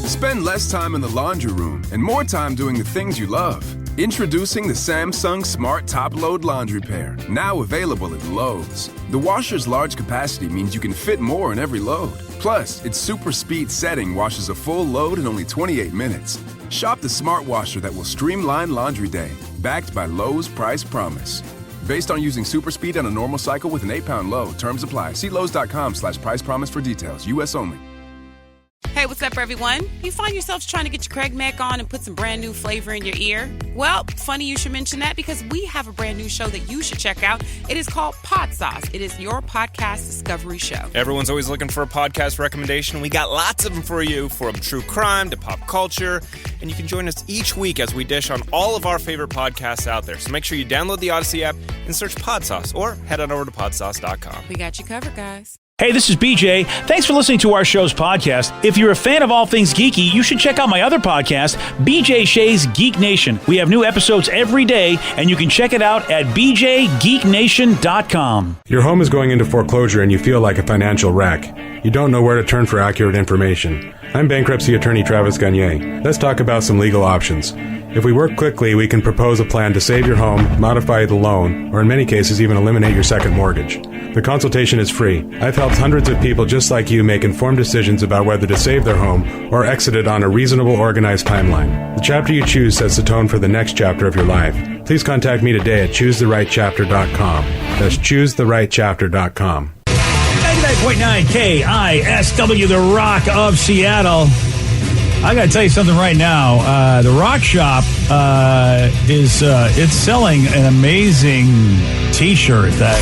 Spend less time in the laundry room and more time doing the things you love. Introducing the Samsung Smart Top Load Laundry Pair, now available at Lowe's. The washer's large capacity means you can fit more in every load. Plus, its super speed setting washes a full load in only 28 minutes. Shop the smart washer that will streamline laundry day, backed by Lowe's Price Promise. Based on using super speed on a normal cycle with an 8-pound load. Terms apply. See Lowe's.com/price promise for details. U.S. only. Hey, what's up, everyone? You find yourselves trying to get your Craig Mac on and put some brand new flavor in your ear? Well, funny you should mention that because we have a brand new show that you should check out. It is called Pod Sauce. It is your podcast discovery show. Everyone's always looking for a podcast recommendation. We got lots of them for you, from true crime to pop culture. And you can join us each week as we dish on all of our favorite podcasts out there. So make sure you download the Odyssey app and search Pod Sauce, or head on over to podsauce.com. We got you covered, guys. Hey, this is BJ. Thanks for listening to our show's podcast. If you're a fan of all things geeky, you should check out my other podcast, BJ Shea's Geek Nation. We have new episodes every day, and you can check it out at bjgeeknation.com. Your home is going into foreclosure and you feel like a financial wreck. You don't know where to turn for accurate information. I'm bankruptcy attorney Travis Gagne. Let's talk about some legal options. If we work quickly, we can propose a plan to save your home, modify the loan, or in many cases even eliminate your second mortgage. The consultation is free. I've helped hundreds of people just like you make informed decisions about whether to save their home or exit it on a reasonable, organized timeline. The chapter you choose sets the tone for the next chapter of your life. Please contact me today at choosetherightchapter.com. That's choosetherightchapter.com. 99.9 KISW, the Rock of Seattle. I got to tell you something right now. The Rock Shop it's selling an amazing T-shirt that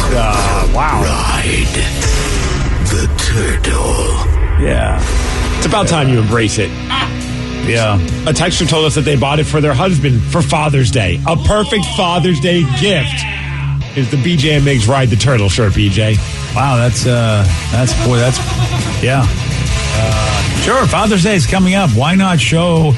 wow. Ride the turtle. Yeah. It's about time you embrace it. Yeah. A texter told us that they bought it for their husband for Father's Day. A perfect Father's Day gift is the BJ and Migs Ride the Turtle shirt, BJ. Wow, that's yeah. Sure, Father's Day is coming up. Why not show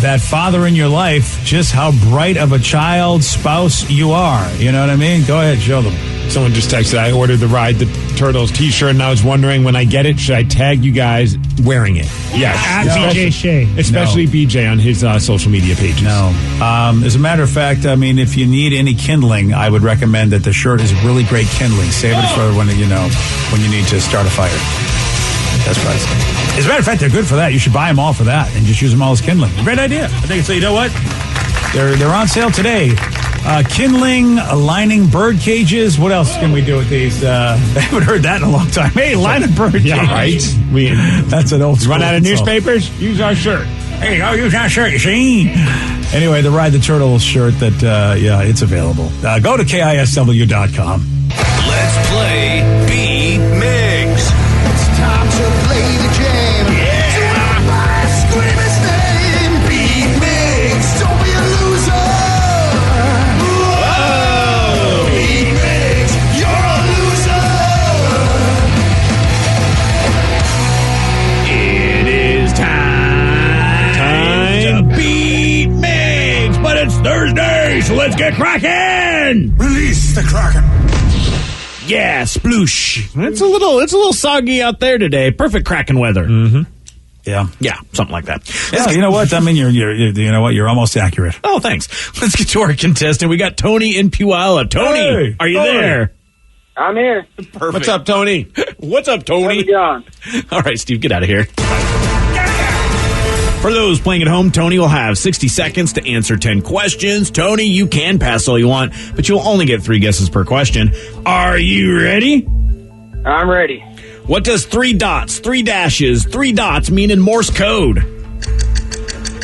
that father in your life just how bright of a child spouse you are? You know what I mean? Go ahead, show them. Someone just texted, I ordered the Ride the Turtles t-shirt, and I was wondering when I get it, should I tag you guys wearing it? Yes. At BJ Shea. Especially BJ on his social media pages. No. As a matter of fact, I mean, if you need any kindling, I would recommend that the shirt is really great kindling. Save it for when you need to start a fire. That's what I say. As a matter of fact, they're good for that. You should buy them all for that and just use them all as kindling. Great idea. I think so. You know what? They're on sale today. Kindling, lining bird cages. What else can we do with these? I haven't heard that in a long time. Hey, line a bird cage. Yeah, right. That's an old school. Run out of newspapers? Use our shirt. Hey, go use our shirt, you see? Anyway, the Ride the Turtle shirt that, it's available. Go to KISW.com. Let's play Beat Migs. It's time to play the jam. Yeah. Scream his name. Beat Migs. Don't be a loser. Whoa. Beat Migs. You're a loser. It is time to beat Migs, but it's Thursday, so let's get cracking. Release the Kraken. Yeah, sploosh. It's a little soggy out there today. Perfect cracking weather. Mm-hmm. Yeah, something like that. Yeah, you know what? I mean, you're almost accurate. Oh, thanks. Let's get to our contestant. We got Tony in Puyallup. Tony, are you there? I'm here. Perfect. What's up, Tony? What's up, Tony? How's it going? All right, Steve, get out of here. For those playing at home, Tony will have 60 seconds to answer 10 questions. Tony, you can pass all you want, but you'll only get 3 guesses per question. Are you ready? I'm ready. What does 3 dots, 3 dashes, 3 dots mean in Morse code?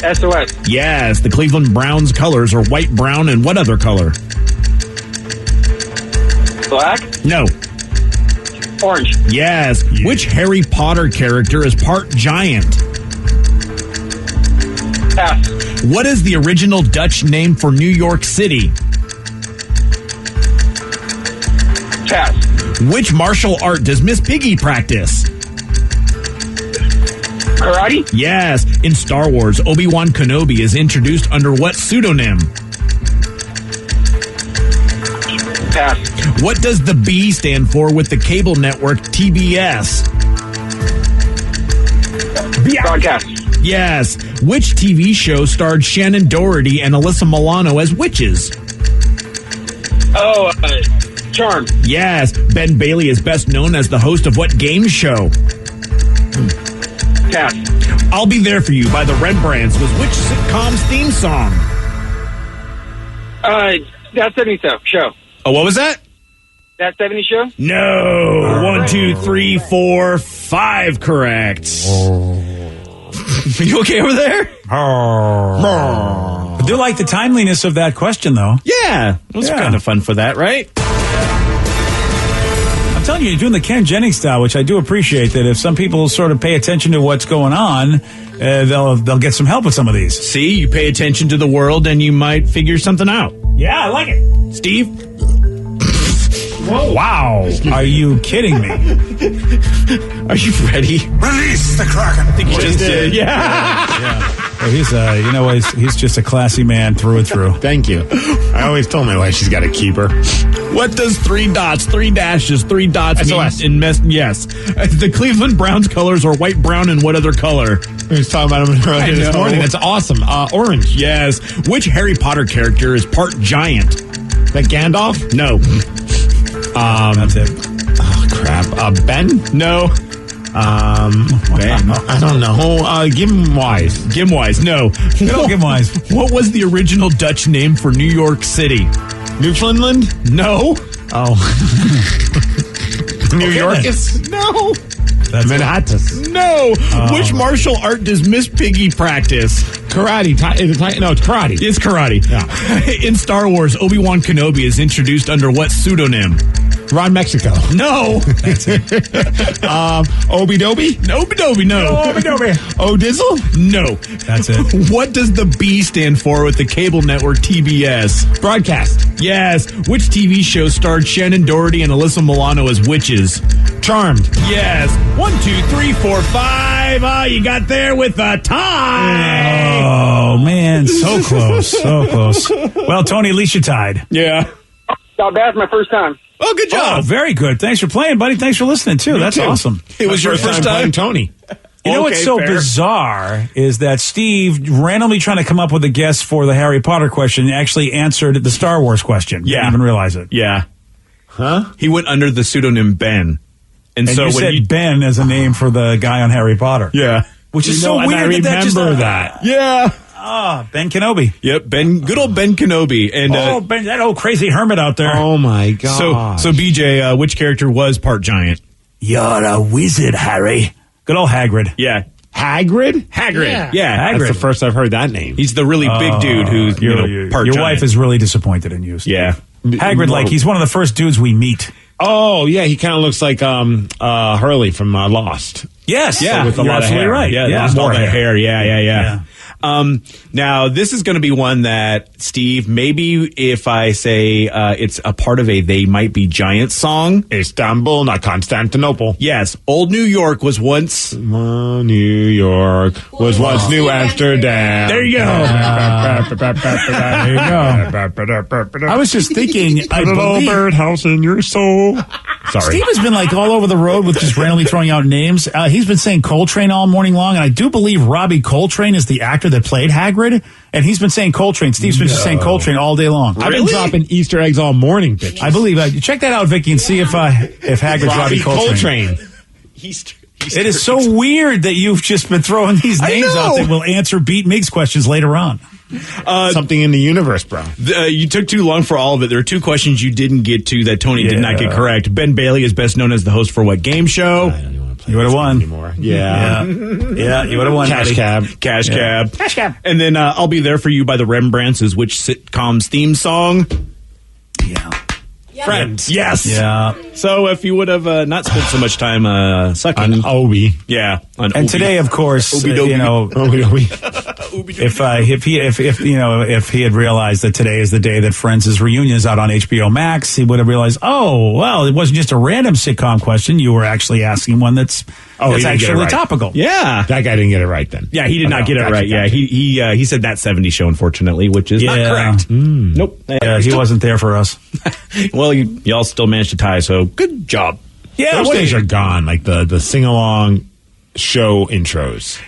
SOS. Yes, the Cleveland Browns colors are white, brown, and what other color? Black? No. Orange. Yes. Yeah. Which Harry Potter character is part giant? Pass. What is the original Dutch name for New York City? Pass. Which martial art does Miss Piggy practice? Karate? Yes. In Star Wars, Obi-Wan Kenobi is introduced under what pseudonym? Pass. What does the B stand for with the cable network TBS? Broadcast. Yes. Which TV show starred Shannon Doherty and Alyssa Milano as witches? Oh, Charmed. Yes. Ben Bailey is best known as the host of what game show? Pass. I'll Be There For You by the Rembrandts was which sitcom's theme song? That 70s show. Oh, what was that? That 70s show? No. 1, 2, 3, 4, 5 correct. Are you okay over there? I do like the timeliness of that question, though. Yeah. It was kind of fun for that, right? I'm telling you, you're doing the Ken Jennings style, which I do appreciate. That if some people sort of pay attention to what's going on, they'll get some help with some of these. See, you pay attention to the world and you might figure something out. Yeah, I like it. Steve? Whoa. Wow. Are you kidding me? Are you ready? Release the Kraken. I think you just did. Yeah. Well, he's just a classy man through and through. Thank you. I always told my wife she's got to keep her. What does 3 dots, 3 dashes, 3 dots SOS. mean in yes. The Cleveland Browns colors are white, brown, and what other color? We was talking about them earlier this morning. That's awesome. Orange. Yes. Which Harry Potter character is part giant? That Gandalf? No. That's it. Oh, crap. Ben? No. Ben. I don't know. Gimwise. Gimwise. No. Good old Gimwise. What was the original Dutch name for New York City? Newfoundland? No. Oh. New Yorkers? No. That's Manhattan. No. Which martial art does Miss Piggy practice? Karate. No, it's karate. It's karate. Yeah. In Star Wars, Obi-Wan Kenobi is introduced under what pseudonym? Ron Mexico. No. Obi-Dobi? Obi-Dobi, no. Obi-Dobi. O'Dizzle? No. That's it. What does the B stand for with the cable network TBS? Broadcast. Yes. Which TV show starred Shannon Doherty and Alyssa Milano as witches? Charmed. Yes. 1, 2, 3, 4, 5. Oh, you got there with a tie. Oh, man. So close. So close. Well, Tony, at least you tied. Yeah. Not bad. My first time. Oh, good job. Oh, very good. Thanks for playing, buddy. Thanks for listening, too. That's awesome. It was your first time, Tony. You know what's so fair. bizarre is that Steve, randomly trying to come up with a guess for the Harry Potter question, actually answered the Star Wars question. Yeah. Didn't even realize it. Yeah. Huh? He went under the pseudonym Ben. And so you said Ben as a name for the guy on Harry Potter. Yeah. Which is so and weird I that just... remember that. Yeah. Ben Kenobi. Yep, good old Ben Kenobi. And Ben, that old crazy hermit out there. Oh, my God. so BJ, which character was part giant? You're a wizard, Harry. Good old Hagrid. Yeah. Hagrid? Hagrid. Yeah, That's Hagrid. the first I've heard that name. He's the really big dude who's part Your giant. wife is really disappointed in you, Steve. Yeah. Hagrid, like, he's one of the first dudes we meet. Oh, yeah, he kind of looks like Hurley from Lost. Yes. Yeah, with a you're lot of absolutely hair. right. Yeah, Yeah. lost all More that hair. Yeah. Yeah. Now, this is going to be one that, Steve, maybe if I say it's a part of a They Might Be Giants song. Istanbul, not Constantinople. Yes, Old New York was once... New York was once New Amsterdam. There you go. There you go. I was just thinking, I believe... birdhouse in your soul. Sorry. Steve has been like all over the road with just randomly throwing out names. He's been saying Coltrane all morning long, and I do believe Robbie Coltrane is the actor that played Hagrid, and he's been saying Coltrane. Steve's been just saying Coltrane all day long. I've been dropping Easter eggs all morning, bitch. I believe. Check that out, Vicky, and see if Hagrid's Robbie Coltrane. It is so weird that you've just been throwing these names out that will answer Beat Mig's questions later on. Something in the universe, bro. You took too long for all of it. There are 2 questions you didn't get to that Tony did not get correct. Ben Bailey is best known as the host for what game show? I don't even want to play You would have won. anymore. Yeah. Yeah, you would have won. Cash buddy. Cab. Cash Cab. And then I'll Be There For You by the Rembrandts is which sitcom's theme song? Yeah. Friends. Yes. Yeah. So if you would have not spent so much time sucking. On Obi. Yeah. On And Obi. today, of course, Obi-dobi. you know, Obi. if he had realized that today is the day that Friends' reunion is out on HBO Max, he would have realized, oh, well, it wasn't just a random sitcom question. You were actually asking one that's he didn't get it actually right. topical. Yeah. That guy didn't get it right then. Yeah, he did not get it Gotcha, right. Yeah, gotcha. he said that 70s show, unfortunately, which is not Yeah. correct. Nope. He wasn't there for us. Well, y'all still managed to tie, so good job. Yeah, Those days are gone, like the sing-along show intros.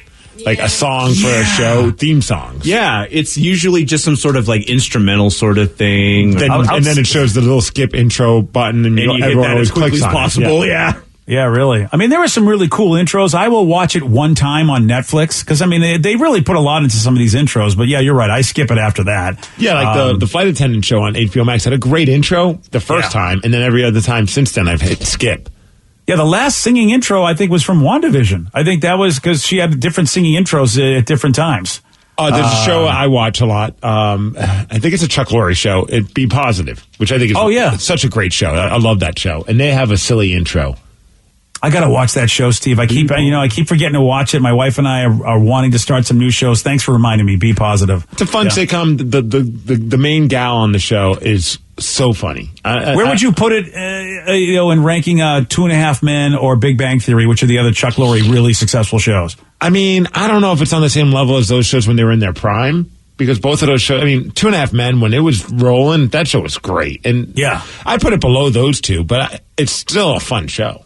like a song for a show, theme songs. Yeah, it's usually just some sort of like instrumental sort of thing. And then it shows the little skip intro button, and, you hit everyone that always as quickly clicks as on it. possible. Yeah. Yeah, really. I mean, there were some really cool intros. I will watch it one time on Netflix because, I mean, they really put a lot into some of these intros. But, yeah, you're right. I skip it after that. Yeah, like the flight attendant show on HBO Max had a great intro the first time, and then every other time since then I've hit skip. Yeah, the last singing intro, I think, was from WandaVision. I think that was because she had different singing intros at different times. There's a show I watch a lot. I think it's a Chuck Lorre show. It'd Be Positive, which I think is it's such a great show. I love that show. And they have a silly intro. I got to watch that show, Steve. I keep forgetting to watch it. My wife and I are wanting to start some new shows. Thanks for reminding me. Be Positive. It's a fun sitcom. The main gal on the show is so funny. Where would you put it, in ranking 2.5 Men or Big Bang Theory, which are the other Chuck Lorre really successful shows? I mean, I don't know if it's on the same level as those shows when they were in their prime. Because both of those shows, I mean, 2.5 Men, when it was rolling, that show was great. And yeah, I put it below those two, but it's still a fun show.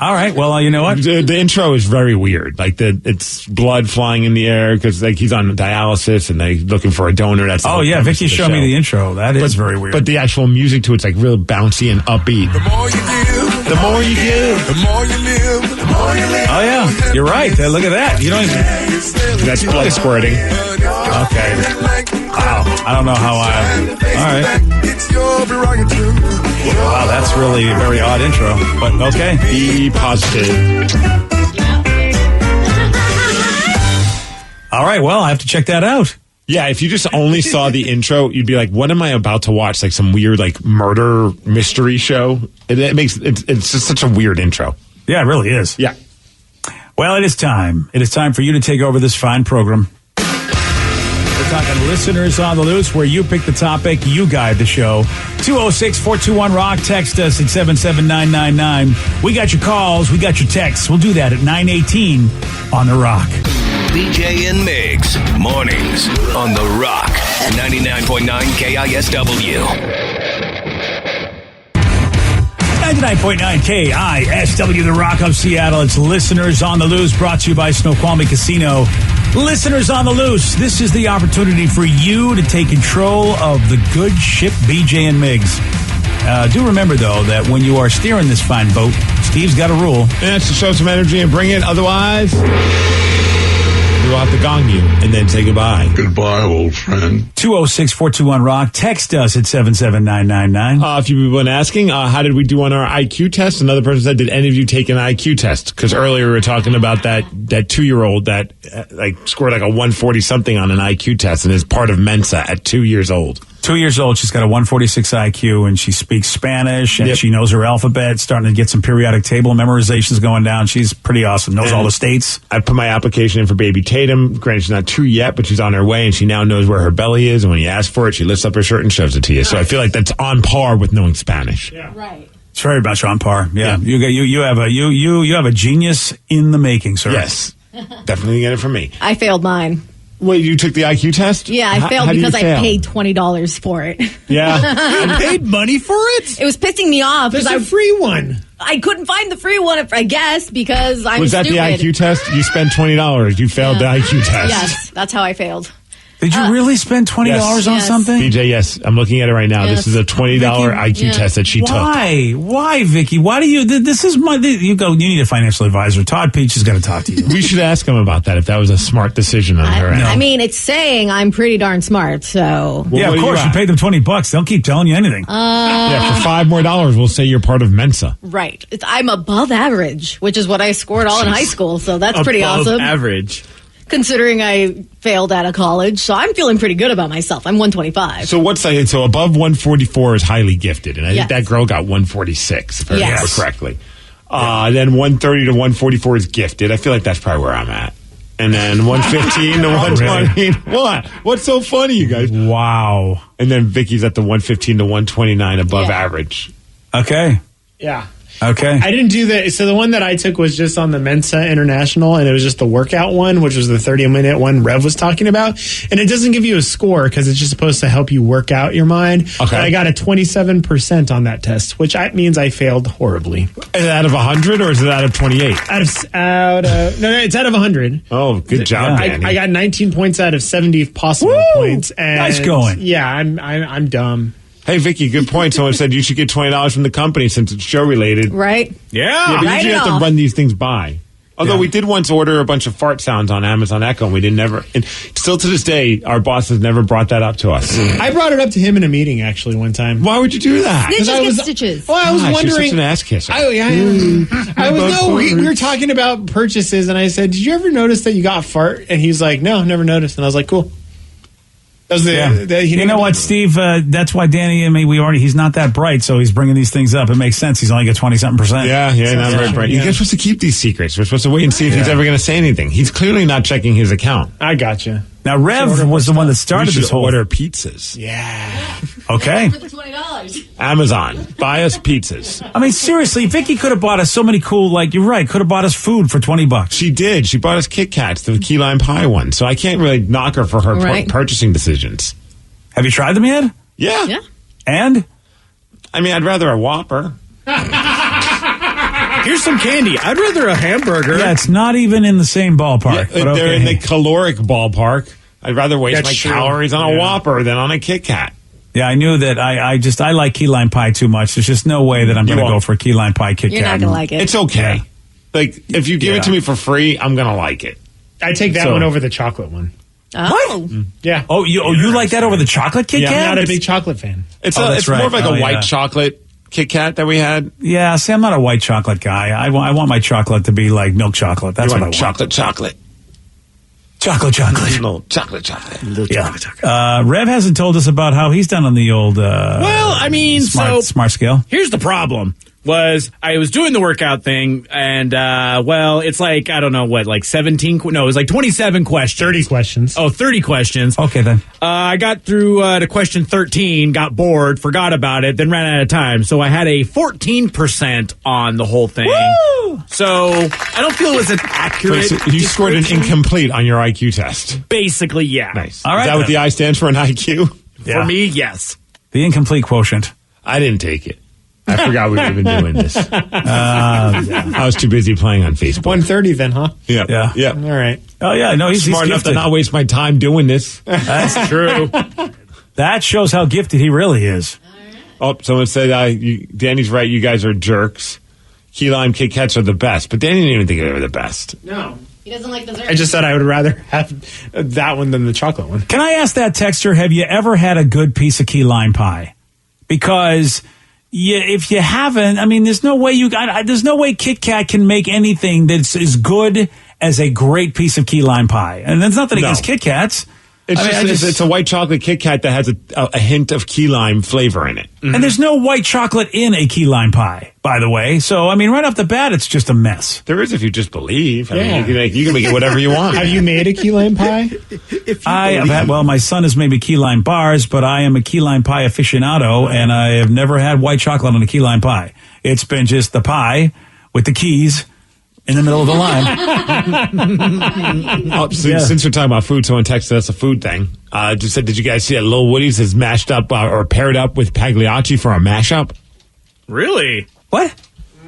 All right. Well, you know what? The intro is very weird. Like it's blood flying in the air because like he's on dialysis and they're looking for a donor. That's Vicky showed me the intro. That is very weird. But the actual music to it's like real bouncy and upbeat. The more you give, the more you give, the more you live, the more you live. Oh yeah, you're right. Look at that. You don't even. That's blood squirting. Okay. Wow. I don't know how all right. It's your prerogative. Wow, that's really a very odd intro. But okay. Be positive. All right. Well, I have to check that out. Yeah, if you just only saw the intro, you'd be like, "What am I about to watch?" Like some weird, like murder mystery show. It's just such a weird intro. Yeah, it really is. Yeah. Well, it is time. It is time for you to take over this fine program. We're talking Listeners on the Loose, where you pick the topic, you guide the show. 206-421-ROCK. Text us at 77999. We got your calls. We got your texts. We'll do that at 9:18 on The Rock. BJ and Migs, mornings on The Rock, 99.9 KISW. 99.9 KISW, The Rock of Seattle. It's Listeners on the Loose, brought to you by Snoqualmie Casino. Listeners on the Loose, this is the opportunity for you to take control of the good ship, BJ and Migs. Do remember, though, that when you are steering this fine boat, Steve's got a rule. And that's to show some energy and bring it. Otherwise, we'll have to gong you and then say goodbye. Goodbye, old friend. 206-421-ROCK. Text us at 77999. A few people have been asking, how did we do on our IQ test? Another person said, did any of you take an IQ test? Because earlier we were talking about that 2-year-old that scored like a 140-something on an IQ test and is part of Mensa at 2 years old. 2 years old, she's got a 146 IQ, and she speaks Spanish, and she knows her alphabet, starting to get some periodic table memorizations going down. She's pretty awesome, knows all the states. I put my application in for baby Tatum. Granted, she's not 2 yet, but she's on her way, and she now knows where her belly is, and when you ask for it, she lifts up her shirt and shows it to you. So I feel like that's on par with knowing Spanish. Yeah. Right. It's very much on par. Yeah. You have a genius in the making, sir. Yes. Definitely get it from me. I failed mine. Wait, you took the IQ test? Yeah, I failed because I paid $20 for it. Yeah. You paid money for it? It was pissing me off. There's a free one. I couldn't find the free one, I guess, because I'm Was that stupid. the IQ test? You spent $20. You failed the IQ test. Yes, that's how I failed. Did you really spend $20 on something? BJ, yes. I'm looking at it right now. Yes. This is a $20 IQ test that she took. Why, Vicky? Why do you? This is my. You need a financial advisor. Todd Peach has got to talk to you. We should ask him about that if that was a smart decision on her end. I mean, it's saying I'm pretty darn smart, so. Yeah, of course. You paid them $20. They'll keep telling you anything. Yeah, for $5 more, we'll say you're part of Mensa. Right. I'm above average, which is what I scored all in high school, so that's pretty awesome. Average. Considering I failed out of college, so I'm feeling pretty good about myself. I'm 125. So what's that? So above 144 is highly gifted, and I think that girl got 146, if I remember correctly. Then 130 to 144 is gifted. I feel like that's probably where I'm at. And then 115 to 120. What? What's so funny, you guys? Wow. And then Vicky's at the 115 to 129 above average. Okay. Yeah. Okay. I didn't do the. So the one that I took was just on the Mensa International, and it was just the workout one, which was the 30-minute one Rev was talking about. And it doesn't give you a score because it's just supposed to help you work out your mind. Okay. But I got a 27% on that test, which means I failed horribly. Is it out of 100 or is it out of 28? No, it's out of 100. Oh, good job, I Danny. got 19 points out of 70 possible points. And Nice going. Yeah, I'm dumb. Hey, Vicky, good point. Someone said you should get $20 from the company since it's show related. Right? Yeah, but Write you it have to off. run these things by. Although we did once order a bunch of fart sounds on Amazon Echo, and we didn't never. And still to this day, our boss has never brought that up to us. I brought it up to him in a meeting actually one time. Why would you do that? Snitches I was- get stitches. Well, I was Gosh, you're wondering. such an ass kisser. We were talking about purchases, and I said, "Did you ever notice that you got fart?" And he's like, "No, never noticed." And I was like, "Cool." That was You know what, Steve? That's why Danny. I mean, he's not that bright, so he's bringing these things up. It makes sense. He's only got 20-something%. Yeah, not very bright. Yeah. You're supposed to keep these secrets. We're supposed to wait and see if he's ever going to say anything. He's clearly not checking his account. I gotcha. Now, Rev was the one that We started should this whole. order pizzas. Yeah. Okay. For the $20. Amazon, buy us pizzas. I mean, seriously, Vicky could have bought us so many cool. You're right. Could have bought us food for $20. She did. She bought us Kit Kats, the key lime pie one. So I can't really knock her for her Right. purchasing decisions. Have you tried them yet? Yeah. Yeah. And I mean, I'd rather a Whopper. Here's some candy. I'd rather a hamburger. yeah, it's not even in the same ballpark. but They're okay. in the caloric ballpark. I'd rather waste That's my true. calories on a Yeah. Whopper than on a Kit Kat. Yeah, I knew that. I like key lime pie too much. There's just no way that I'm You going to go won't. for a key lime pie Kit You're Kat. not going to like it. It's okay. Like, if you give Yeah. it to me for free, I'm going to like it. I take that So- one over the chocolate one. Oh. Yeah. Oh, you like that over the chocolate Kit Yeah, Kat? I'm not a big chocolate fan. It's, Oh, that's it's more right. of like Oh, a white yeah. chocolate Kit Kat that we had. Yeah, see, I'm not a white chocolate guy. I want my chocolate to be like milk chocolate. That's You what I want want. chocolate. Chocolate. No, chocolate. Yeah. Rev hasn't told us about how he's done on the old Well, I mean, smart scale. Here's the problem. I was doing the workout thing, and it's like, I don't know what, like 17, it was like 27 questions. 30 questions. Oh, 30 questions. Okay, then. I got through to question 13, got bored, forgot about it, then ran out of time. So I had a 14% on the whole thing. Woo! So I don't feel it was an accurate. So you scored an description. incomplete on your IQ test. Basically, yeah. Nice. All right, Is that what then. the I stands for in IQ? For me, yes. The incomplete quotient. I didn't take it. I forgot we were even doing this. I was too busy playing on Facebook. 130 then, huh? Yeah. All right. Oh, yeah, no, he's Smart enough to gifted. not waste my time doing this. That's true. That shows how gifted he really is. Oh, someone said, Danny's right, you guys are jerks. Key lime Kit Kats are the best. But Danny didn't even think they were the best. No. He doesn't like dessert. I just said I would rather have that one than the chocolate one. Can I ask that texter, have you ever had a good piece of key lime pie? Because if you haven't, I mean, there's no way there's no way Kit Kat can make anything that's as good as a great piece of key lime pie. And there's nothing No. against Kit Kats. It's a white chocolate Kit Kat that has a hint of key lime flavor in it. And there's no white chocolate in a key lime pie, by the way. So, I mean, right off the bat, it's just a mess. There is if you just believe. I Yeah. mean, you can make it whatever you want. Have you made a key lime pie? My son has made me key lime bars, but I am a key lime pie aficionado, and I have never had white chocolate on a key lime pie. It's been just the pie with the keys in the middle of the lime. Since we're talking about food, someone texted us a food thing. Just said, did you guys see that Lil Woody's has mashed up or paired up with Pagliacci for a mashup? Really? What?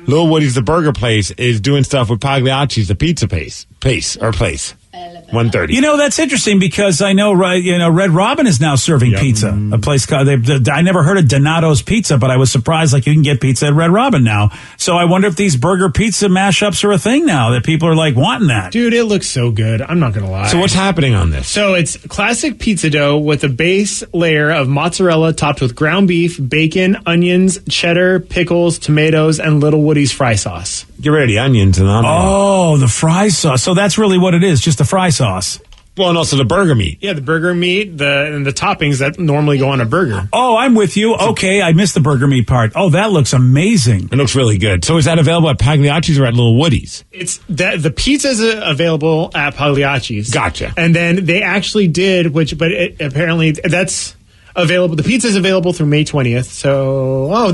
Lil Woody's, the burger place, is doing stuff with Pagliacci's, the pizza place. 130. You know, that's interesting because I know, Red Robin is now serving pizza. A place called, I never heard of Donato's Pizza, but I was surprised like you can get pizza at Red Robin now. So I wonder if these burger pizza mashups are a thing now, that people are like wanting that. Dude, it looks so good. I'm not going to lie. So what's happening on this? So it's classic pizza dough with a base layer of mozzarella topped with ground beef, bacon, onions, cheddar, pickles, tomatoes, and Little Woody's fry sauce. Get rid of the onions and onions. Oh, the fry sauce. So that's really what it is, just the fry sauce. Well, and also the burger meat. Yeah, the burger meat, and the toppings that normally go on a burger. Oh, I'm with you. Okay, I missed the burger meat part. Oh, that looks amazing. It looks really good. So is that available at Pagliacci's or at Little Woody's? It's that the pizza's available at Pagliacci's. Gotcha. And then they actually did, apparently that's available. The pizza's available through May 20th. So,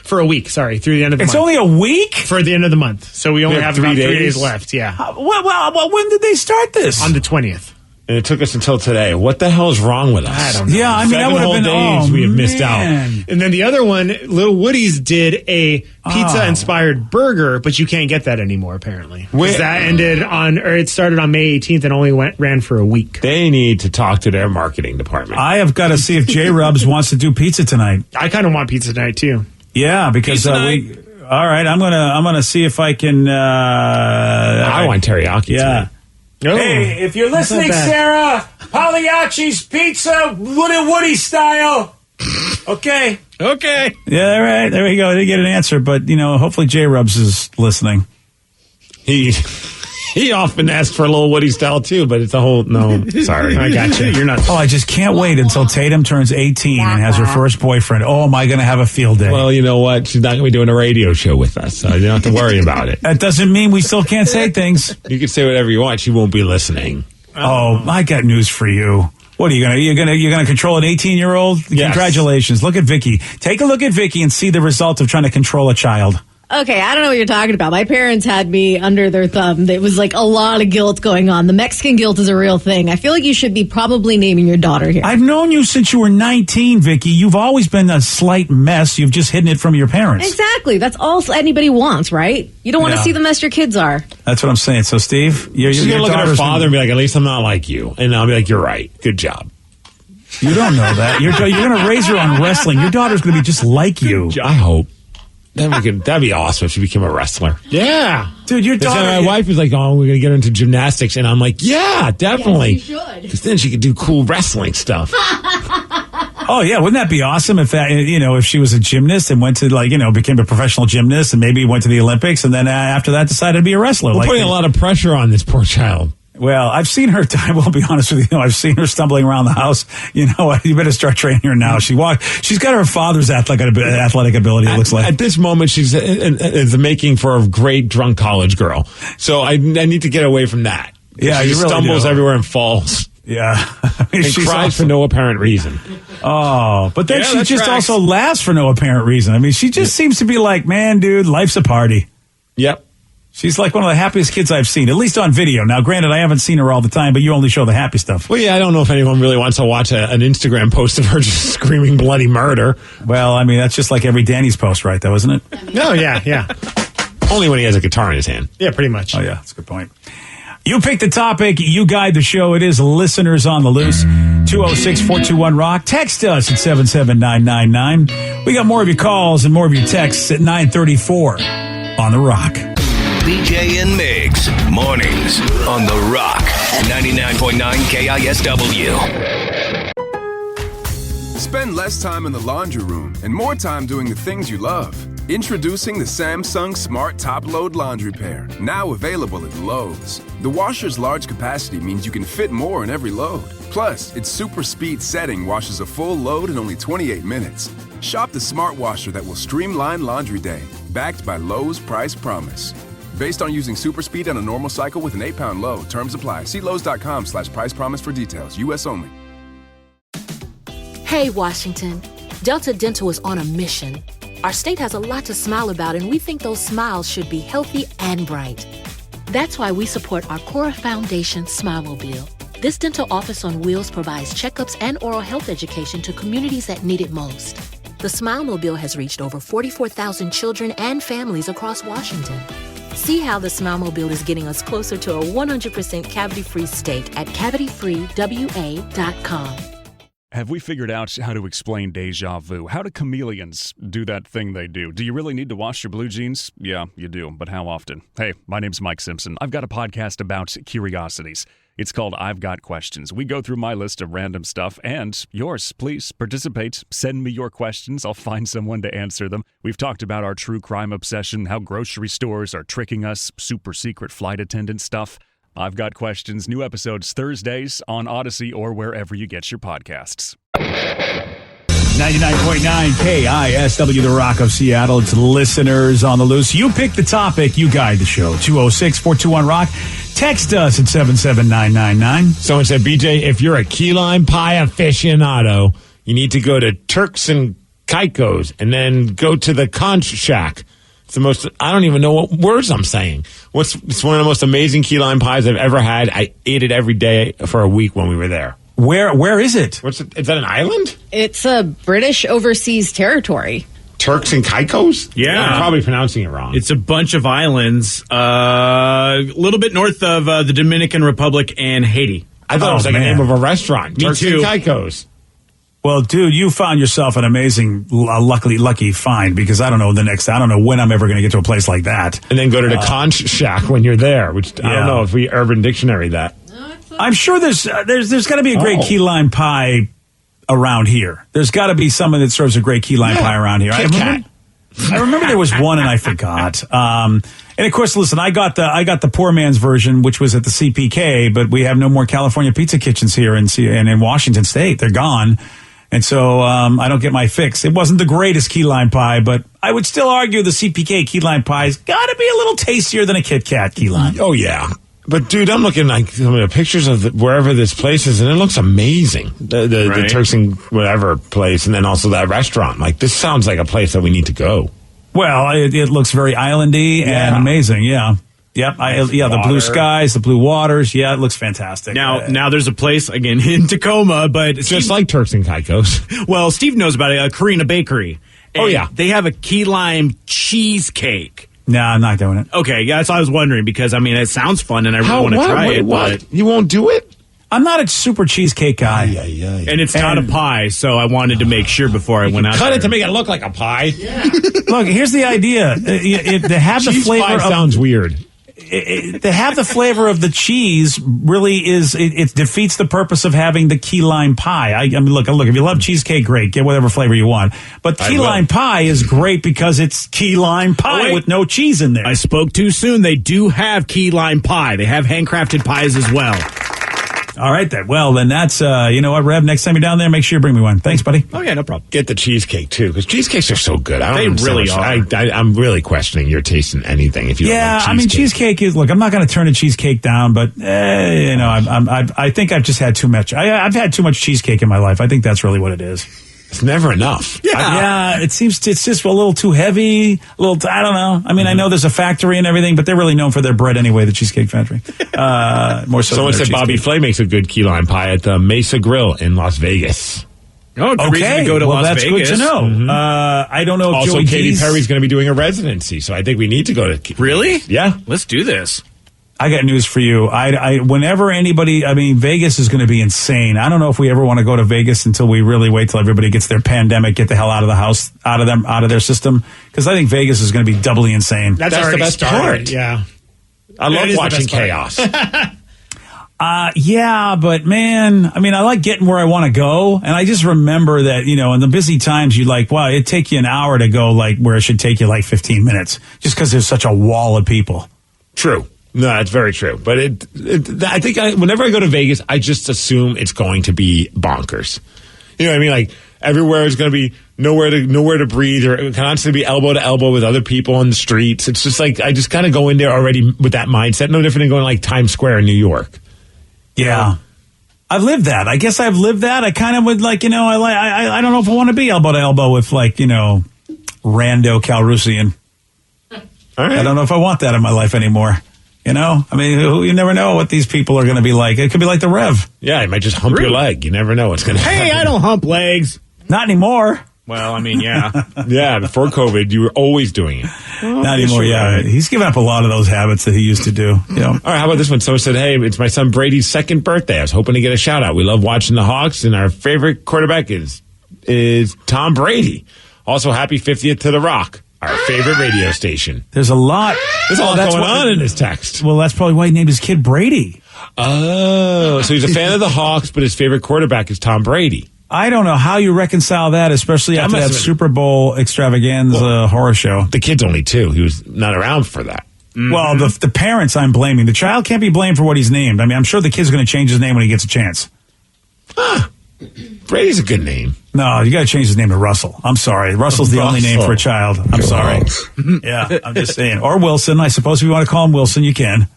for a week. Sorry, through the end of the month. It's only a week? For the end of the month. So we only have about 3 days left. Yeah. Well, when did they start this? On the 20th. And it took us until today. What the hell is wrong with us? I don't know. Yeah, I mean, that would have been days we have missed out. And then the other one, Little Woody's did a pizza-inspired burger, but you can't get that anymore, apparently. It started on May 18th and only ran for a week. They need to talk to their marketing department. I have got to see if J Rubs wants to do pizza tonight. I kind of want pizza tonight too. Yeah, because all right, I'm gonna see if I can. I want teriyaki. Yeah. Tonight. Oh, hey, if you're listening, Sarah, Pagliacci's Pizza, Woody style. Okay. Yeah, all right. There we go. I didn't get an answer, but hopefully J Rubs is listening. He often asks for a little Woody style too, but it's a whole sorry. I got you. You're not. Oh, I just can't wait until Tatum turns 18 and has her first boyfriend. Oh, am I going to have a field day? Well, you know what? She's not going to be doing a radio show with us, so you don't have to worry about it. That doesn't mean we still can't say things. You can say whatever you want. She won't be listening. Oh, I got news for you. What are you gonna control an 18-year-old? Yes. Congratulations. Look at Vicky. Take a look at Vicky and see the result of trying to control a child. Okay, I don't know what you're talking about. My parents had me under their thumb. There was like a lot of guilt going on. The Mexican guilt is a real thing. I feel like you should be probably naming your daughter here. I've known you since you were 19, Vicky. You've always been a slight mess. You've just hidden it from your parents. Exactly. That's all anybody wants, right? You don't want to see the mess your kids are. That's what I'm saying. So, Steve, she's going to look at her father and be like, at least I'm not like you. And I'll be like, you're right. Good job. You don't know that. You're going to raise her on wrestling. Your daughter's going to be just like you. I hope. That'd be awesome if she became a wrestler. Yeah. Dude, your daughter... My wife was like, we're going to get her into gymnastics. And I'm like, yeah, definitely. Yes, you should. Because then she could do cool wrestling stuff. Oh, yeah. Wouldn't that be awesome if if she was a gymnast and went to, became a professional gymnast and maybe went to the Olympics and then after that decided to be a wrestler? We're putting a lot of pressure on this poor child. Well, I've seen her. I will be honest with you. I've seen her stumbling around the house. You know what? You better start training her now. She's got her father's athletic ability. It looks like at this moment she's the making for a great drunk college girl. So I need to get away from that. Yeah, she you really stumbles do. everywhere and falls. Yeah, and cries for no apparent reason. Oh, but then she just also laughs for no apparent reason. I mean, she just seems to be like, man, dude, life's a party. Yep. She's like one of the happiest kids I've seen, at least on video. Now, granted, I haven't seen her all the time, but you only show the happy stuff. Well, yeah, I don't know if anyone really wants to watch an Instagram post of her just screaming bloody murder. Well, I mean, that's just like every Danny's post, right, though, isn't it? No, yeah. Only when he has a guitar in his hand. Yeah, pretty much. Oh, yeah, that's a good point. You pick the topic, you guide the show. It is Listeners on the Loose. 206-421-ROCK. Text us at 77999. We got more of your calls and more of your texts at 934 on The Rock. BJ and Migs, mornings on The Rock, 99.9 KISW. Spend less time in the laundry room and more time doing the things you love. Introducing the Samsung Smart Top Load Laundry Pair, now available at Lowe's. The washer's large capacity means you can fit more in every load. Plus, its super speed setting washes a full load in only 28 minutes. Shop the smart washer that will streamline laundry day, backed by Lowe's Price Promise. Based on using super speed on a normal cycle with an 8-pound load. Terms apply. See Lowe's.com/price promise for details. U.S. only. Hey, Washington. Delta Dental is on a mission. Our state has a lot to smile about, and we think those smiles should be healthy and bright. That's why we support our Cora Foundation Smilemobile. This dental office on wheels provides checkups and oral health education to communities that need it most. The Smilemobile has reached over 44,000 children and families across Washington. See how the Smilemobile is getting us closer to a 100% cavity-free state at cavityfreewa.com. Have we figured out how to explain deja vu? How do chameleons do that thing they do? Do you really need to wash your blue jeans? Yeah, you do, but how often? Hey, my name's Mike Simpson. I've got a podcast about curiosities. It's called I've Got Questions. We go through my list of random stuff and yours. Please participate. Send me your questions. I'll find someone to answer them. We've talked about our true crime obsession, how grocery stores are tricking us, super secret flight attendant stuff. I've Got Questions. New episodes Thursdays on Odyssey or wherever you get your podcasts. 99.9 KISW, The Rock of Seattle. It's Listeners on the Loose. You pick the topic. You guide the show. 206-421-ROCK. Text us at 77999. Someone said, BJ, if you're a key lime pie aficionado, You need to go to Turks and Caicos and then go to the Conch Shack. It's the most, I don't even know what words I'm saying. It's one of the most amazing key lime pies I've ever had. I ate it every day for a week when we were there. Where is it? Is that an island? It's a British overseas territory. Turks and Caicos? Yeah. I'm probably pronouncing it wrong. It's a bunch of islands, a little bit north of the Dominican Republic and Haiti. I thought it was like the name of a restaurant. Me Turks too. and Caicos. Well, dude, you found yourself an amazing, lucky find, because I don't know when I'm ever going to get to a place like that. And then go to the Conch Shack when you're there, which I don't know if we Urban Dictionary that. I'm sure there's got to be a great key lime pie around here. There's got to be someone that serves a great key lime pie around here. I remember there was one and I forgot. And of course, listen, I got the poor man's version, which was at the CPK, but we have no more California Pizza Kitchens here in Washington State. They're gone. And so I don't get my fix. It wasn't the greatest key lime pie, but I would still argue the CPK key lime pie's got to be a little tastier than a Kit Kat key lime. Oh, yeah. But, dude, I'm looking like some of the pictures of wherever this place is, and it looks amazing. The Turks and whatever place, and then also that restaurant. Like, this sounds like a place that we need to go. Well, it looks very islandy and amazing, yeah. Yep, the blue skies, the blue waters. Yeah, it looks fantastic. Now there's a place, again, in Tacoma, but just like Turks and Caicos. Well, Steve knows about it, Karina Bakery. Oh, yeah. They have a key lime cheesecake. No, I'm not doing it. Okay, yeah, that's what I was wondering, because, I mean, it sounds fun, and I really want to try it. What? But you won't do it? I'm not a super cheesecake guy. And it's not a pie, so I wanted to make sure before I went out Cut there. it to make it look like a pie. Look, here's the idea. They have the Cheese flavor pie of... sounds weird. To have the flavor of the cheese really is it defeats the purpose of having the key lime pie. I mean, look, if you love cheesecake, great, get whatever flavor you want. But key lime pie is great because it's key lime pie with no cheese in there. I spoke too soon. They do have key lime pie. They have handcrafted pies as well. All right, then. Well, then that's, you know what, Rev, next time you're down there, make sure you bring me one. Thanks, buddy. Oh, yeah, no problem. Get the cheesecake, too, because cheesecakes are so good. They really are. I'm really questioning your taste in anything if you don't like cheesecake. I mean, cheesecake is, look, I'm not going to turn a cheesecake down, but, you know, I think I've just had too much. I've had too much cheesecake in my life. I think that's really what it is. It's never enough. Yeah, it seems it's just a little too heavy. I don't know. I mean, I know there's a factory and everything, but they're really known for their bread anyway, the Cheesecake Factory. More so. Someone said Bobby Flay makes a good key lime pie at the Mesa Grill in Las Vegas. Oh, good reason to go to Las that's Vegas. Good to know. Mm-hmm. I don't know if also, Joey Katy D's... Perry's going to be doing a residency, so I think we need to go to... Really? Yeah. Let's do this. I got news for you. Whenever anybody, I mean, Vegas is going to be insane. I don't know if we ever want to go to Vegas until we really wait till everybody gets their pandemic, get the hell out of the house, out of their system. Because I think Vegas is going to be doubly insane. That's the best part. Yeah. I love watching chaos. Yeah, but man, I mean, I like getting where I want to go. And I just remember that, you know, in the busy times, you're like, wow, it'd take you an hour to go like where it should take you like 15 minutes just because there's such a wall of people. True. No, that's very true. But I think whenever I go to Vegas, I just assume it's going to be bonkers. You know what I mean? Like everywhere is going to be nowhere to breathe or constantly be elbow to elbow with other people on the streets. It's just like I just kind of go in there already with that mindset. No different than going like Times Square in New York. Yeah. I've lived that. I guess I've lived that. I kind of would like, you know, I don't know if I want to be elbow to elbow with like, you know, Rando Calrissian. All right. I don't know if I want that in my life anymore. You know, I mean, you never know what these people are going to be like. It could be like the Rev. Yeah, you might just hump your leg. You never know what's going to happen. Hey, I don't hump legs. Not anymore. Well, I mean, yeah. Yeah, before COVID, you were always doing it. Not anymore, yeah. Right. He's given up a lot of those habits that he used to do. You know? All right, how about this one? Someone said, hey, it's my son Brady's second birthday. I was hoping to get a shout out. We love watching the Hawks, and our favorite quarterback is Tom Brady. Also, happy 50th to The Rock, our favorite radio station. There's a lot. There's a lot going on in his text. Well, that's probably why he named his kid Brady. Oh, so he's a fan of the Hawks, but his favorite quarterback is Tom Brady. I don't know how you reconcile that, especially after that Super Bowl extravaganza horror show. The kid's only 2. He was not around for that. Mm-hmm. Well, the parents I'm blaming. The child can't be blamed for what he's named. I mean, I'm sure the kid's going to change his name when he gets a chance. Huh. Brady's a good name. No, you got to change his name to Russell. I'm sorry. Russell's the only name for a child. I'm sorry. Yeah, I'm just saying. Or Wilson. I suppose if you want to call him Wilson, you can.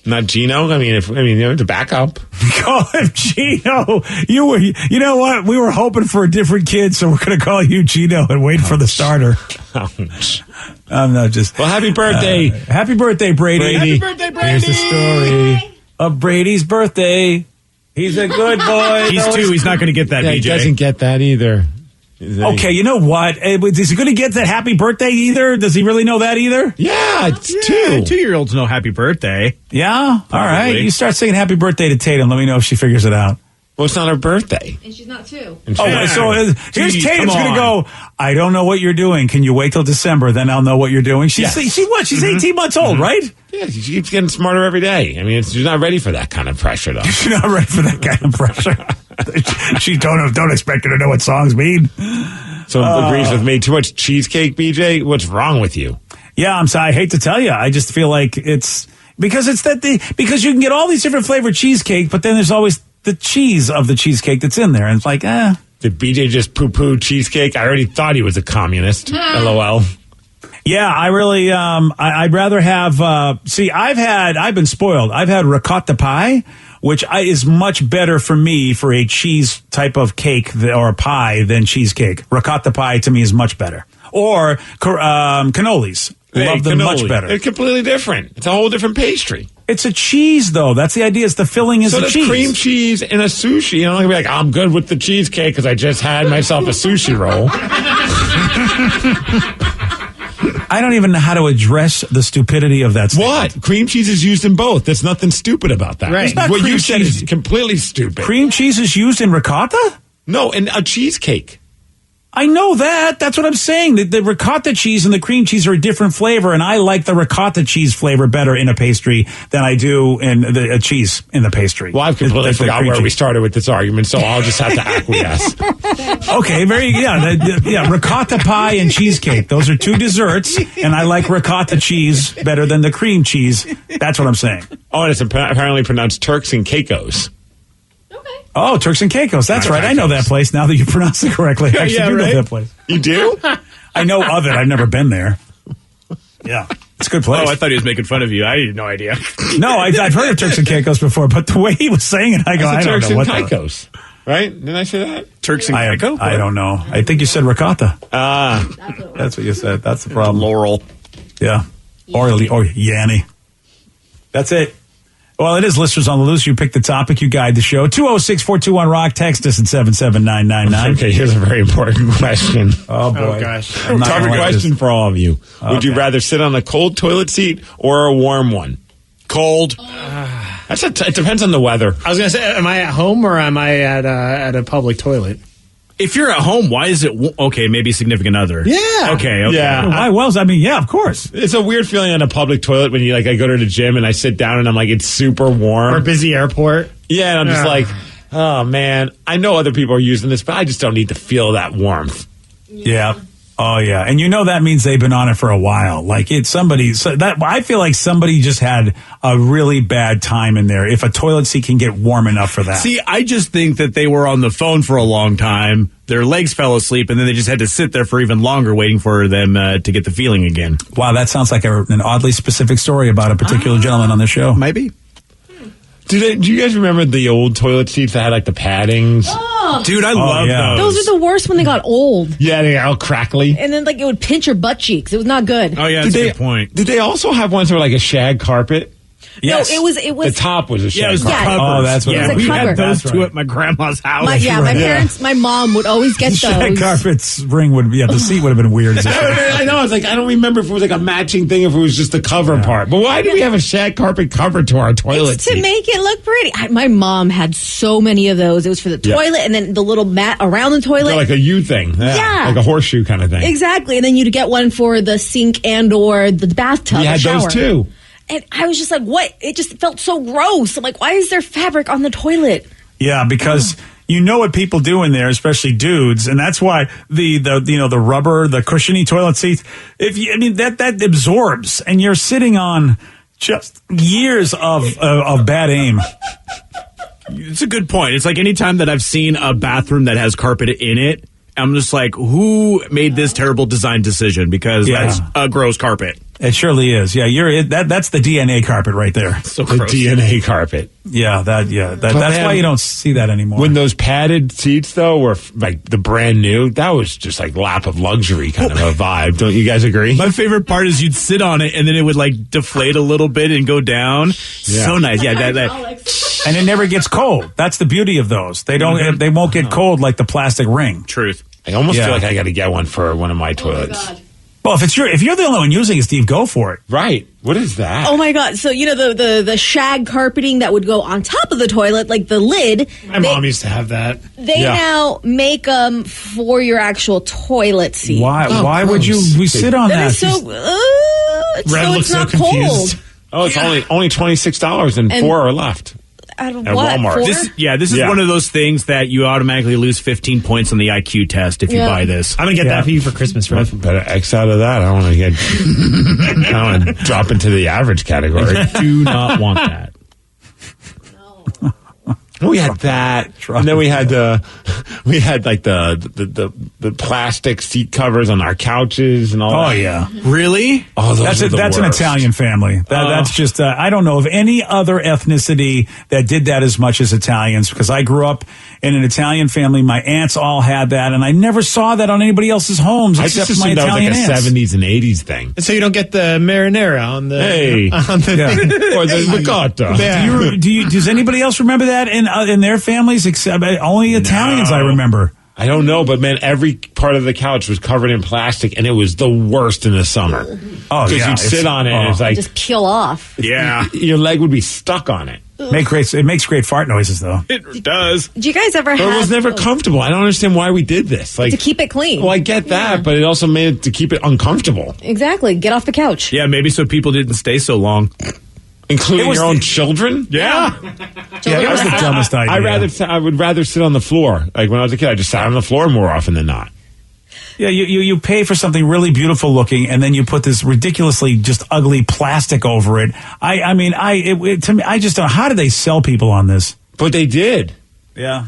Not Gino? I mean, the backup. Call him Gino. You know what? We were hoping for a different kid, so we're going to call you Gino and wait for the starter. I'm not just. Well, happy birthday. Happy birthday, Brady. Happy birthday, Brady. Here's the story of Brady's birthday. He's a good boy. He's 2. He's not going to get that, Yeah, BJ. he doesn't get that either. Okay, you know what? Is he going to get that happy birthday either? Does he really know that either? Yeah, it's 2. 2-year-olds know happy birthday. Yeah? All right. You start singing happy birthday to Tatum. Let me know if she figures it out. Well, it's not her birthday. And she's not 2. Oh, so here's Jeez, Tatum's come going to go, I don't know what you're doing. Can you wait till December? Then I'll know what you're doing. She's 18 months old, right? Yeah, she keeps getting smarter every day. I mean, she's not ready for that kind of pressure, though. She's not ready for that kind of pressure. She don't expect her to know what songs mean. So agrees with me. Too much cheesecake, BJ? What's wrong with you? Yeah, I'm sorry. I hate to tell you. I just feel like it's because because you can get all these different flavored cheesecake, but then there's always the cheese of the cheesecake that's in there. And it's like, Did BJ just poo-poo cheesecake? I already thought he was a communist. LOL. Yeah, I really, I'd rather have, I've been spoiled. I've had ricotta pie, which is much better for me for a cheese type of cake or a pie than cheesecake. Ricotta pie to me is much better. Or cannolis. Love them much better. They're completely different. It's a whole different pastry. It's a cheese, though. That's the idea. It's the filling is so the cheese. So cream cheese in a sushi. You know, I'm like, I'm good with the cheesecake because I just had myself a sushi roll. I don't even know how to address the stupidity of that statement. What? Cream cheese is used in both. There's nothing stupid about that. Right. What you said is completely stupid. Cream cheese is used in ricotta? No, in a cheesecake. I know that. That's what I'm saying. The ricotta cheese and the cream cheese are a different flavor, and I like the ricotta cheese flavor better in a pastry than I do in the cheese in the pastry. Well, I've completely forgot where we started with this argument, so I'll just have to acquiesce. Okay, ricotta pie and cheesecake. Those are 2 desserts, and I like ricotta cheese better than the cream cheese. That's what I'm saying. Oh, and it's apparently pronounced Turks and Caicos. Oh, Turks and Caicos. That's right. I know that place now that you pronounce it correctly. I actually do know that place. You do? I know of it. I've never been there. Yeah. It's a good place. Oh, I thought he was making fun of you. I had no idea. No, I've heard of Turks and Caicos before, but the way he was saying it, I go, I don't know what Caicos. Right? Didn't I say that? Turks and Caicos? I don't know. I think you said ricotta. That's what you said. That's the problem. Laurel. Yeah. Or Yanni. That's it. Well, it is listeners on the loose. You pick the topic. You guide the show. 206-421-ROCK. Text us at 77999. Okay, here's a very important question. Oh, boy. Oh, gosh. Tough question for all of you. Okay. Would you rather sit on a cold toilet seat or a warm one? Cold. It depends on the weather. I was going to say, am I at home or am I at a public toilet? If you're at home, why is it okay? Maybe significant other. Yeah. Okay. Yeah. Why? Well, I mean, yeah, of course. It's a weird feeling on a public toilet when I go to the gym and I sit down and I'm like, it's super warm. Or a busy airport. Yeah, and I'm just like, oh man, I know other people are using this, but I just don't need to feel that warmth. Yeah. Oh yeah, and that means they've been on it for a while. Like it's somebody. So that I feel like somebody just had a really bad time in there. If a toilet seat can get warm enough for that. See, I just think that they were on the phone for a long time. Their legs fell asleep, and then they just had to sit there for even longer, waiting for them to get the feeling again. Wow, that sounds like an oddly specific story about a particular gentleman on the show. Maybe. Do you guys remember the old toilet seats that had like the paddings? Oh. Dude, I love those. Those are the worst when they got old. Yeah, they got all crackly. And then it would pinch your butt cheeks. It was not good. Oh, yeah, that's a good point. Did they also have ones that were like a shag carpet? Yes. No, it was. The top was a shag it was carpet. the Oh, that's what it was. we a cover. had those That's two right. at my grandma's house. My parents, my mom would always get Shag those. carpet's ring would the seat would have been weird. As a I know. I was like, I don't remember if it was like a matching thing, if it was just the cover part. But why do we have a shag carpet cover to our toilet It's to seat? make it look pretty. My mom had so many of those. It was for the toilet and then the little mat around the toilet. They're like a U thing. Yeah. Like a horseshoe kind of thing. Exactly. And then you'd get one for the sink and or the bathtub. We had shower. those too. And I was just like, what? It just felt so gross. I'm like, why is there fabric on the toilet? Yeah, because you know what people do in there, especially dudes, and that's why the rubber, the cushiony toilet seats. That absorbs, and you're sitting on just years of bad aim. It's a good point. It's like anytime that I've seen a bathroom that has carpet in it, I'm just like, who made this terrible design decision? Because that's a gross carpet. It surely is. Yeah, that's the DNA carpet right there. So the DNA carpet. Yeah, that's why you don't see that anymore. When those padded seats though were like the brand new, that was just like lap of luxury kind of a vibe. Don't you guys agree? My favorite part is you'd sit on it and then it would like deflate a little bit and go down. Yeah. So nice. Yeah, and it never gets cold. That's the beauty of those. They don't. They won't get cold like the plastic ring. Truth. I almost feel like I got to get one for one of my toilets. God. Well, if you're the only one using it, Steve, go for it. Right. What is that? Oh my God. So, the shag carpeting that would go on top of the toilet, like the lid. My mom used to have that. They now make them for your actual toilet seat. Why would we sit on that? Is so, Rev looks it's not so confused. cold. Oh, it's only $26 and 4 are left. At Walmart. 4? This is one of those things that you automatically lose 15 points on the IQ test if you buy this. I'm going to get that for you for Christmas, Rev. Better X out of that. I don't want to get. I don't want to drop into the average category. Do not want that. We had that, and then we had like the plastic seat covers on our couches and all. Oh that. yeah, really? Oh, that's an Italian family. That's just I don't know of any other ethnicity that did that as much as Italians, because I grew up in an Italian family. My aunts all had that, and I never saw that on anybody else's homes I except just my assumed that was Italian like a aunts. 70s and 80s thing. So you don't get the marinara on the Or the ricotta. Yeah. Does anybody else remember that in their families? Except only Italians, I remember. I don't know, but man, every part of the couch was covered in plastic, and it was the worst in the summer. Oh, because you'd sit on it, and it's like Just peel off. yeah, your leg would be stuck on it. It makes great fart noises, though. It does. Do you guys ever But have... it was never comfortable. I don't understand why we did this. Like to keep it clean. Well, I get that, but it also made it to keep it uncomfortable, Exactly. Get off the couch. Yeah, maybe so people didn't stay so long. including your own children. Yeah. Yeah, it was the dumbest idea. I would rather sit on the floor. Like when I was a kid, I just sat on the floor more often than not. Yeah, you pay for something really beautiful looking, and then you put this ridiculously just ugly plastic over it. To me, I just don't know, how do they sell people on this? But they did. Yeah.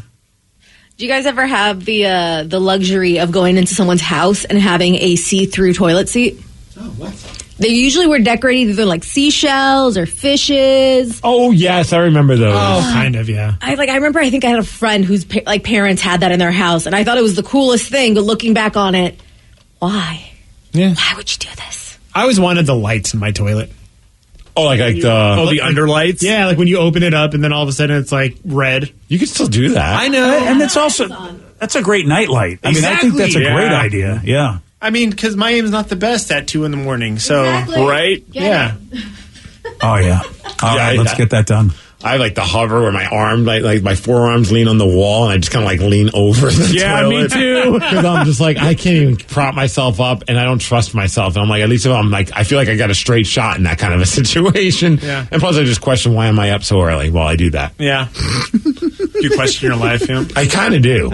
Do you guys ever have the luxury of going into someone's house and having a see-through toilet seat? Oh, what? They usually were decorated either like seashells or fishes. Oh yes, I remember those. Oh, kind of, yeah. I remember. I think I had a friend whose parents had that in their house, and I thought it was the coolest thing. But looking back on it, why? Yeah. Why would you do this? I always wanted the lights in my toilet. Oh, like the underlights. Yeah, like when you open it up and then all of a sudden it's like red. You can still do that. I know, and it's also that's a great nightlight. I mean, I think that's a great idea. Yeah. I mean, because my aim's not the best at 2 a.m, so right. Yeah. Oh yeah. All right, let's get that done. I like the hover where my arm, like my forearms lean on the wall, and I just kind of like lean over the toilet. Me too. Because I'm just like, I can't even prop myself up, and I don't trust myself. And I'm like, at least if I'm like, I feel like I got a straight shot in that kind of a situation. Yeah. And plus, I just question, why am I up so early while I do that? Yeah. You question your life, yeah? I kind of do.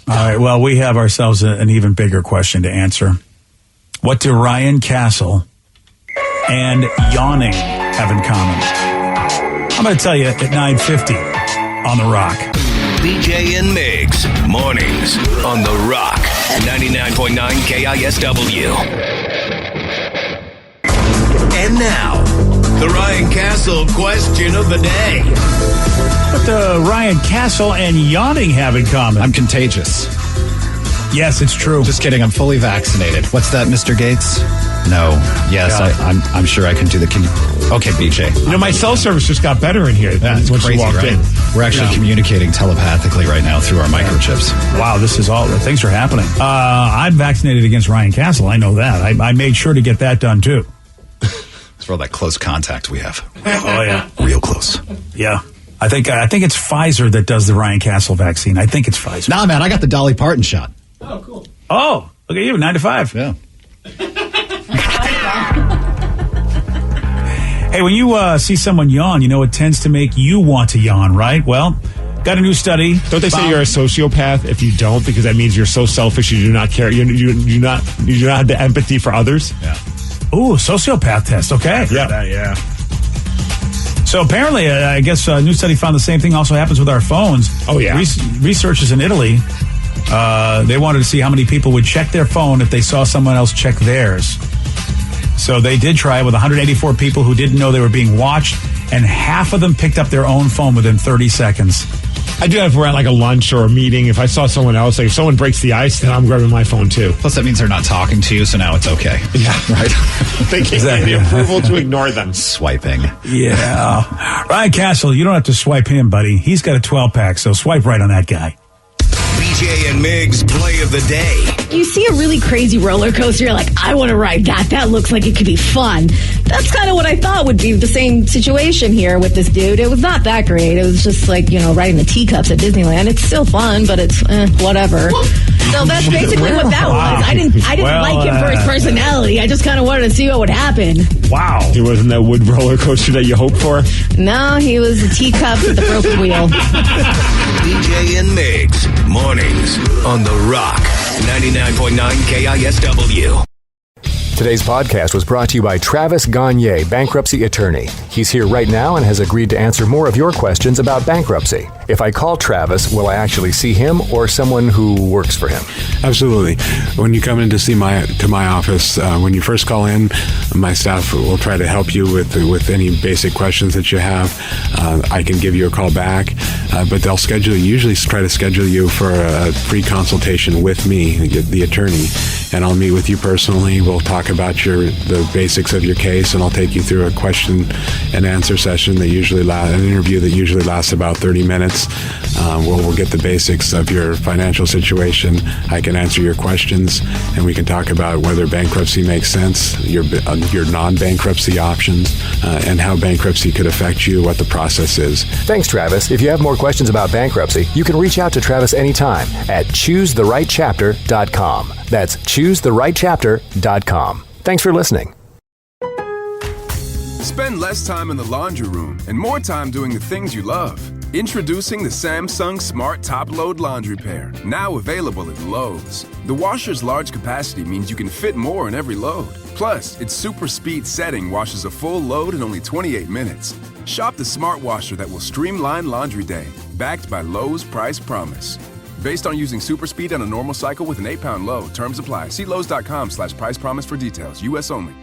All right, well, we have ourselves an even bigger question to answer. What do Ryan Castle and yawning have in common? I'm going to tell you at 9:50 on The Rock. BJ and Migs, mornings on The Rock, 99.9 KISW. And now, the Ryan Castle question of the day. What do Ryan Castle and yawning have in common? I'm contagious. Yes, it's true. Just kidding. I'm fully vaccinated. What's that, Mr. Gates? No. Yes, Yeah. I'm sure I can do the... Okay, BJ. You know, my cell service just got better in here. That's once crazy, you walked right? in. We're actually communicating telepathically right now through our microchips. Wow, this is all... Things are happening. I'm vaccinated against Ryan Castle. I know that. I made sure to get that done, too. It's for all that close contact we have. Oh, yeah. Real close. Yeah. I think it's Pfizer that does the Ryan Castle vaccine. I think it's Pfizer. Nah, man, I got the Dolly Parton shot. Oh, cool. Oh, look at you, 9 to 5. Yeah. Hey, when you see someone yawn, you know it tends to make you want to yawn, right? Well, got a new study. Don't they say you're a sociopath if you don't? Because that means you're so selfish you do not care. You do not have the empathy for others. Yeah. Ooh, sociopath test. Okay. Yeah. So apparently, I guess a new study found the same thing also happens with our phones. Oh, yeah. Researchers in Italy, they wanted to see how many people would check their phone if they saw someone else check theirs. So they did try it with 184 people who didn't know they were being watched, and half of them picked up their own phone within 30 seconds. I do that if we're at like a lunch or a meeting. If I saw someone else, like if someone breaks the ice, then I'm grabbing my phone too. Plus, that means they're not talking to you, so now it's okay. Yeah. Right? They can't get the approval to ignore them. Swiping. Yeah. Ryan Castle, you don't have to swipe him, buddy. He's got a 12-pack, so swipe right on that guy. BJ and Migs play of the day. You see a really crazy roller coaster, you're like, I want to ride that. That looks like it could be fun. That's kind of what I thought would be the same situation here with this dude. It was not that great. It was just like, riding the teacups at Disneyland. It's still fun, but it's whatever. So that's basically what that was. I didn't like him for his personality. I just kind of wanted to see what would happen. Wow. He wasn't that wood roller coaster that you hoped for? No, he was a teacup with a broken wheel. BJ and Migs, mornings on The Rock, 99.9 KISW. Today's podcast was brought to you by Travis Gagne, bankruptcy attorney. He's here right now and has agreed to answer more of your questions about bankruptcy. If I call Travis, will I actually see him or someone who works for him? Absolutely. When you come in to see my office, when you first call in, my staff will try to help you with any basic questions that you have. I can give you a call back, but they'll usually try to schedule you for a free consultation with me, the attorney, and I'll meet with you personally. We'll talk about the basics of your case, and I'll take you through a question and answer session an interview that usually lasts about 30 minutes. We'll get the basics of your financial situation. I can answer your questions, and we can talk about whether bankruptcy makes sense, your non-bankruptcy options, and how bankruptcy could affect you, what the process is. Thanks, Travis. If you have more questions about bankruptcy, you can reach out to Travis anytime at ChooseTheRightChapter.com. That's ChooseTheRightChapter.com. Thanks for listening. Spend less time in the laundry room and more time doing the things you love. Introducing the Samsung Smart Top Load Laundry Pair, now available at Lowe's. The washer's large capacity means you can fit more in every load. Plus, its super speed setting washes a full load in only 28 minutes. Shop the smart washer that will streamline laundry day, backed by Lowe's Price Promise. Based on using super speed on a normal cycle with an 8-pound load, terms apply. See Lowe's.com/price promise for details. U.S. only.